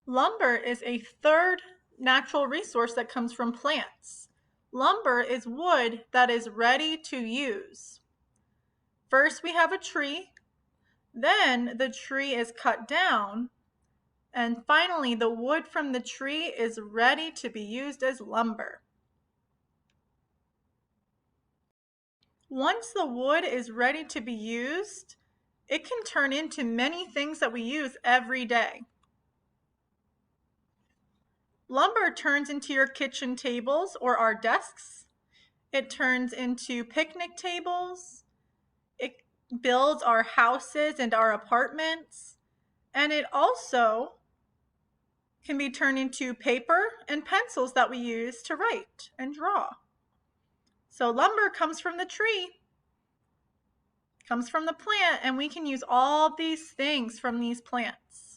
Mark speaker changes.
Speaker 1: Lumber is a third natural resource that comes from plants. Lumber is wood that is ready to use. First, we have a tree, then the tree is cut down, and finally, the wood from the tree is ready to be used as lumber. Once the wood is ready to be used, it can turn into many things that we use every day. Lumber turns into your kitchen tables or our desks. It turns into picnic tables. It builds our houses and our apartments. And it also can be turned into paper and pencils that we use to write and draw. So lumber comes from the tree, comes from the plant, and we can use all these things from these plants.